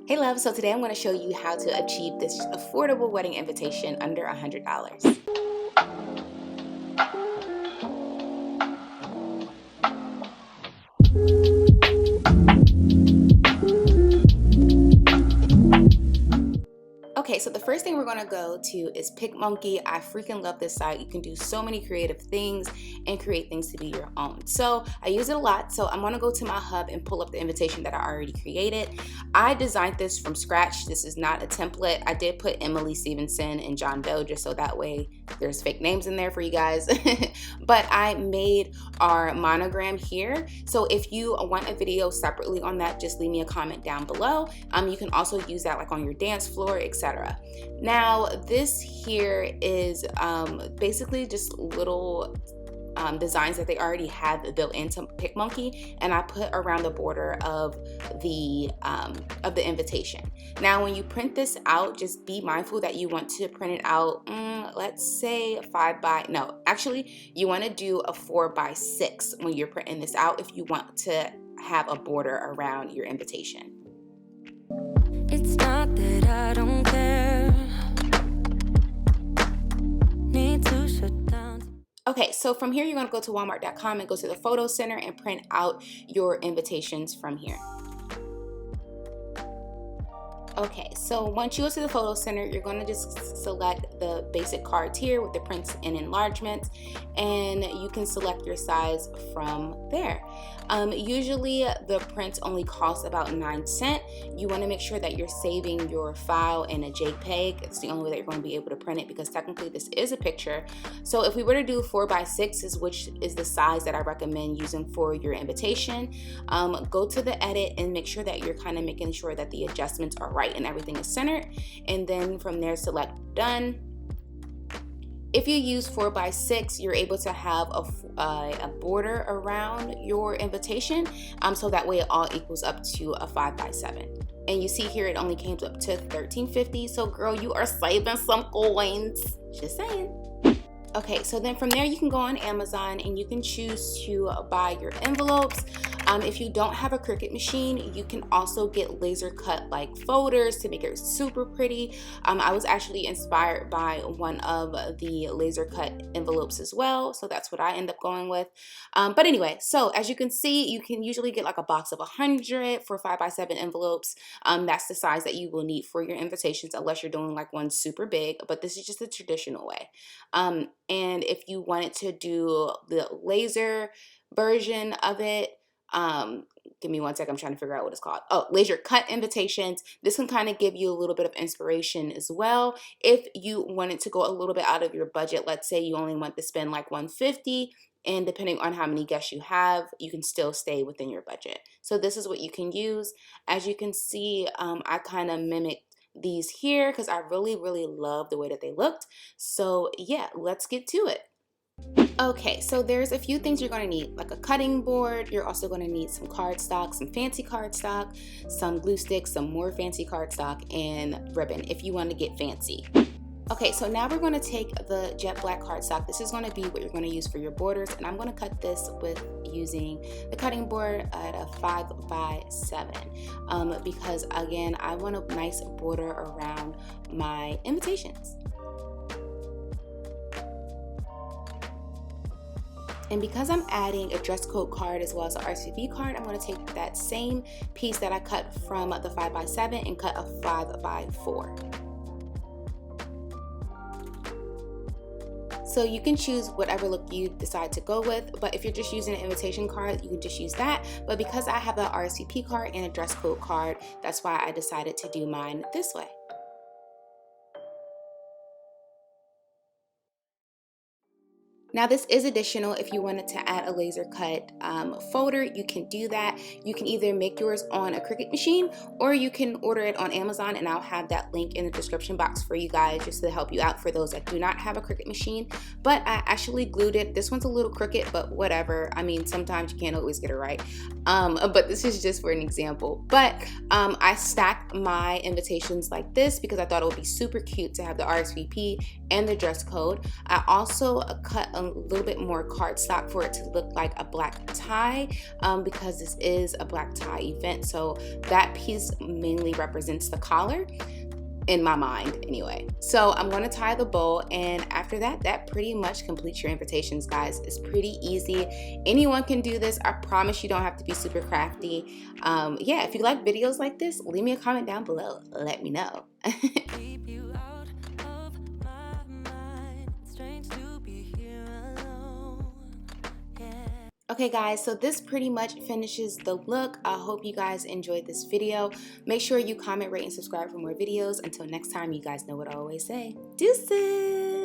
Hey love, so today I'm going to show you how to achieve this affordable wedding invitation under $100. Okay, so the first thing we're gonna go to is PicMonkey. I freaking love this site. You can do so many creative things and create things to be your own. So I use it a lot. So I'm gonna go to my hub and pull up the invitation that I already created. I designed this from scratch. This is not a template. I did put Emily Stevenson and John Doe just so that way there's fake names in there for you guys. But I made our monogram here. So if you want a video separately on that, just leave me a comment down below. You can also use that like on your dance floor, etc. Now this here is basically just little designs that they already have built into PicMonkey, and I put around the border of the invitation. Now when you print this out, just be mindful that you want to print it out, let's say you want to do a 4x6 when you're printing this out if you want to have a border around your invitation. It's not that I don't care. Need to shut down. Okay, so from here you're going to go to walmart.com and go to the photo center and print out your invitations from here. Okay, so once you go to the photo center, you're going to just select the basic cards here with the prints and enlargements, and you can select your size from there. Usually the prints only cost about 9 cents. You want to make sure that you're saving your file in a JPEG. It's the only way that you're going to be able to print it, because technically this is a picture. So if we were to do 4x6, which is the size that I recommend using for your invitation, go to the edit and make sure that you're kind of making sure that the adjustments are right and everything is centered, and then from there select done. If you use 4x6, you're able to have a border around your invitation, so that way it all equals up to a 5x7. And you see here it only came up to $13.50. So girl, you are saving some coins. Just saying. Okay, so then from there you can go on Amazon and you can choose to buy your envelopes. If you don't have a Cricut machine, you can also get laser cut like folders to make it super pretty. I was actually inspired by one of the laser cut envelopes as well, so that's what I end up going with. But anyway, so as you can see, you can usually get like a box of 100 for 5x7 envelopes. That's the size that you will need for your invitations, unless you're doing like one super big, but this is just the traditional way. And if you wanted to do the laser version of it, give me one second, I'm trying to figure out what it's called. Oh, laser cut invitations. This can kind of give you a little bit of inspiration as well. If you wanted to go a little bit out of your budget, let's say you only want to spend like $150, and depending on how many guests you have, you can still stay within your budget. So this is what you can use. As you can see, I kind of mimicked these here because I really love the way that they looked. So yeah, let's get to it. Okay, so there's a few things you're going to need, like a cutting board. You're also going to need some cardstock, some fancy cardstock, some glue sticks, some more fancy cardstock, and ribbon if you want to get fancy. Okay, so now we're going to take the jet black cardstock. This is going to be what you're going to use for your borders, and I'm going to cut this with using the cutting board at a 5x7 because again, I want a nice border around my invitations. And because I'm adding a dress code card as well as an RSVP card, I'm going to take that same piece that I cut from the 5x7 and cut a 5x4. So you can choose whatever look you decide to go with, but if you're just using an invitation card, you can just use that. But because I have an RSVP card and a dress code card, that's why I decided to do mine this way. Now this is additional. If you wanted to add a laser cut folder, you can do that. You can either make yours on a Cricut machine, or you can order it on Amazon, and I'll have that link in the description box for you guys just to help you out for those that do not have a Cricut machine. But I actually glued it. This one's a little crooked, but whatever. I mean, sometimes you can't always get it right. But this is just for an example. But I stacked my invitations like this because I thought it would be super cute to have the RSVP and the dress code. I also cut a little bit more cardstock for it to look like a black tie because this is a black tie event. So that piece mainly represents the collar in my mind anyway. So I'm going to tie the bow, and after that, that pretty much completes your invitations, guys. It's pretty easy. Anyone can do this. I promise you don't have to be super crafty. Yeah, if you like videos like this, leave me a comment down below. Let me know. Keep you out of my mind. Strange to be here alone. Yeah. Okay guys, so this pretty much finishes the look. I hope you guys enjoyed this video. Make sure you comment, rate, and subscribe for more videos. Until next time, you guys know what I always say. Deuces!